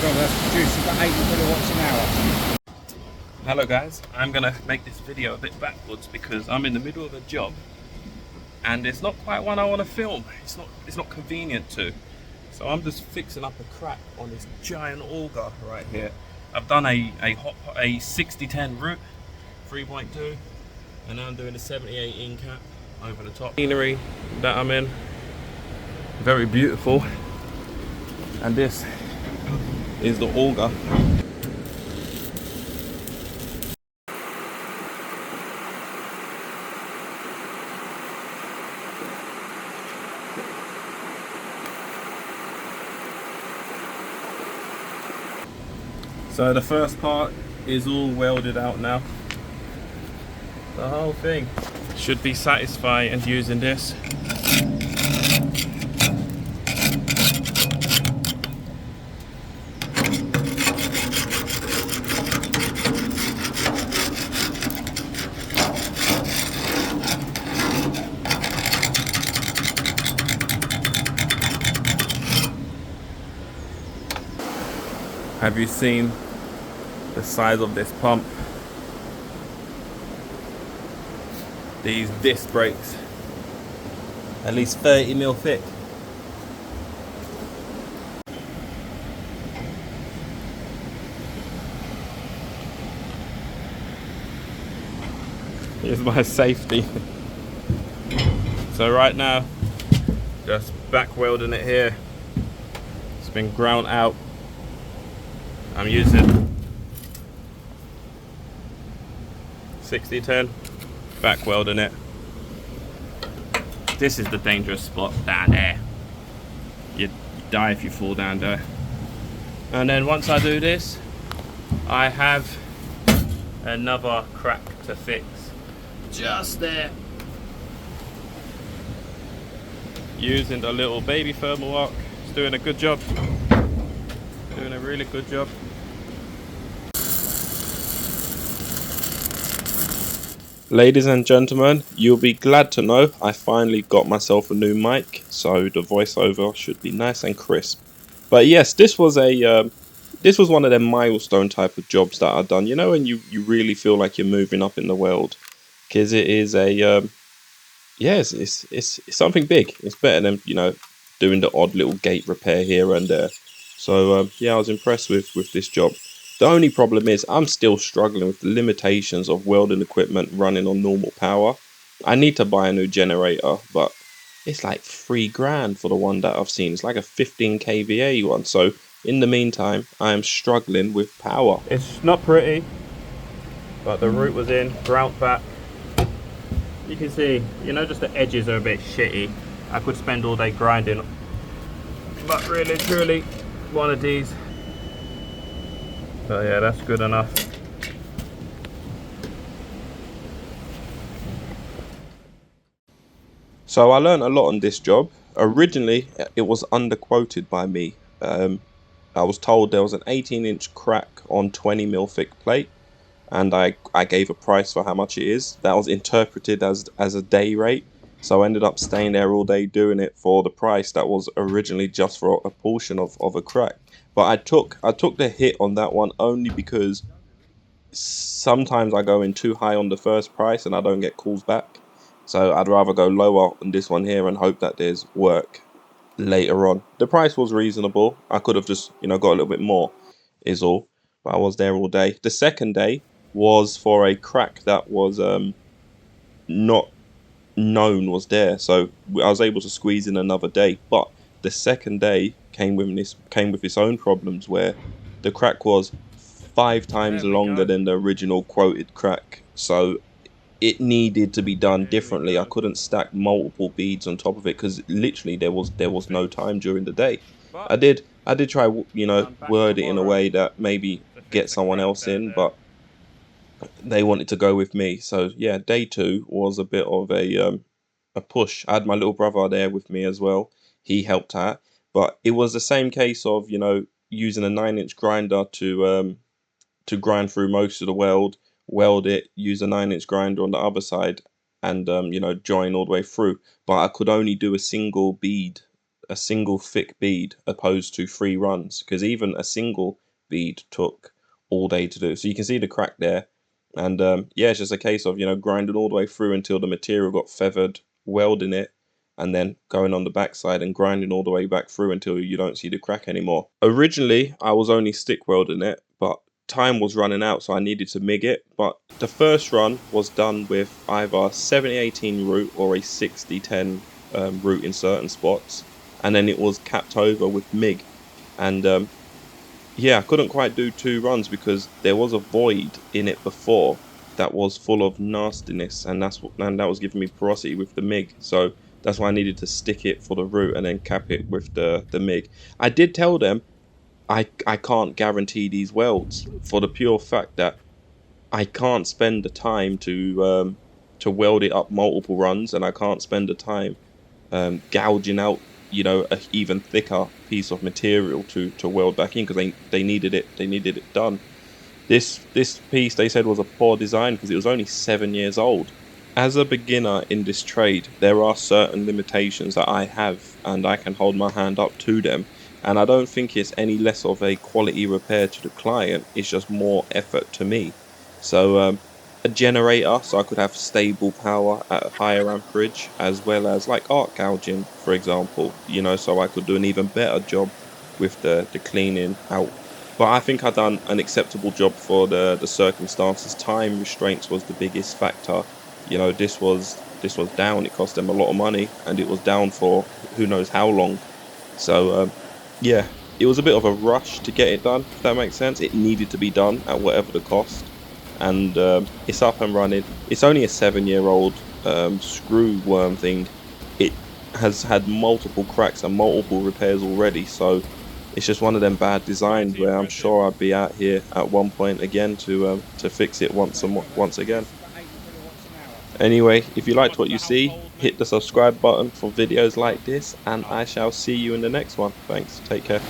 job that's producing about 80 kilowatts an hour. Hello guys, I'm gonna make this video a bit backwards because I'm in the middle of a job and it's not quite one I want to film. It's not convenient to. So I'm just fixing up a crack on this giant auger right here. I've done a 60-10 root 3.2 and now I'm doing a 78 in cap over the top. Scenery that I'm in, very beautiful, and this is the auger. So the first part is all welded out now. The whole thing should be satisfied and using this. Have you seen the size of this pump? These disc brakes, at least 30 mil thick. Here's my safety. So right now, just back welding it here. It's been ground out. I'm using 60-10, back welding it. This is the dangerous spot down there. You die if you fall down there. And then once I do this, I have another crack to fix just there. Using the little baby thermal arc. It's doing a good job. Doing a really good job. Ladies and gentlemen, you'll be glad to know I finally got myself a new mic, so the voiceover should be nice and crisp. But yes, this was one of them milestone type of jobs that I've done. You know, when you really feel like you're moving up in the world, because it is yes, it's something big. It's better than, you know, doing the odd little gate repair here and there. So yeah, I was impressed with this job. The only problem is I'm still struggling with the limitations of welding equipment running on normal power. I need to buy a new generator, but it's like $3,000 for the one that I've seen. It's like a 15 kVA one. So in the meantime, I am struggling with power. It's not pretty, but the root was in, ground back. You can see, you know, just the edges are a bit shitty. I could spend all day grinding, but really, truly, one of these. So yeah, that's good enough. So I learned a lot on this job. Originally, it was underquoted by me. I was told there was an 18-inch crack on 20 mil thick plate, and I gave a price for how much it is. That was interpreted as a day rate. So I ended up staying there all day doing it for the price that was originally just for a portion of a crack. But I took the hit on that one only because sometimes I go in too high on the first price and I don't get calls back. So I'd rather go lower on this one here and hope that there's work later on. The price was reasonable. I could have just, you know, got a little bit more is all. But I was there all day. The second day was for a crack that was not known was there, so I was able to squeeze in another day. But the second day came with its own problems, where the crack was 5 times longer than the original quoted crack, so it needed to be done differently. I couldn't stack multiple beads on top of it because literally there was no time during the day. I did try, you know, word it in a way that maybe get someone else in, but they wanted to go with me. So yeah, day 2 was a bit of a push. I had my little brother there with me as well. He helped out, but it was the same case of, you know, using a 9-inch grinder to grind through most of the weld it, use a 9-inch grinder on the other side, and you know, join all the way through. But I could only do a single bead a single thick bead opposed to 3 runs, because even a single bead took all day to do. So you can see the crack there, and yeah, it's just a case of, you know, grinding all the way through until the material got feathered, welding it, and then going on the backside and grinding all the way back through until you don't see the crack anymore. Originally, I was only stick welding it, but time was running out, so I needed to MIG it. But the first run was done with either 70-18 root or a 60-10 root in certain spots, and then it was capped over with MIG. And yeah, I couldn't quite do 2 runs because there was a void in it before that was full of nastiness, and that was giving me porosity with the MIG. So that's why I needed to stick it for the root and then cap it with the MIG. I did tell them I can't guarantee these welds, for the pure fact that I can't spend the time to weld it up multiple runs, and I can't spend the time gouging out, you know, a even thicker piece of material to weld back in, because they needed it done. This piece, they said, was a poor design because it was only 7 years old. As a beginner in this trade, there are certain limitations that I have, and I can hold my hand up to them. And I don't think it's any less of a quality repair to the client, it's just more effort to me. So a generator, so I could have stable power at a higher amperage, as well as like arc gouging, for example, you know, so I could do an even better job with the cleaning out. But I think I've done an acceptable job for the circumstances. Time restraints was the biggest factor. You know, this was down. It cost them a lot of money, and it was down for who knows how long. So yeah, it was a bit of a rush to get it done, if that makes sense. It needed to be done at whatever the cost, and it's up and running. It's only a 7-year-old screw worm thing. It has had multiple cracks and multiple repairs already, so it's just one of them bad designs where I'm sure I'd be out here at one point again to fix it once again. Anyway, if you liked what you see, hit the subscribe button for videos like this, and I shall see you in the next one. Thanks, take care.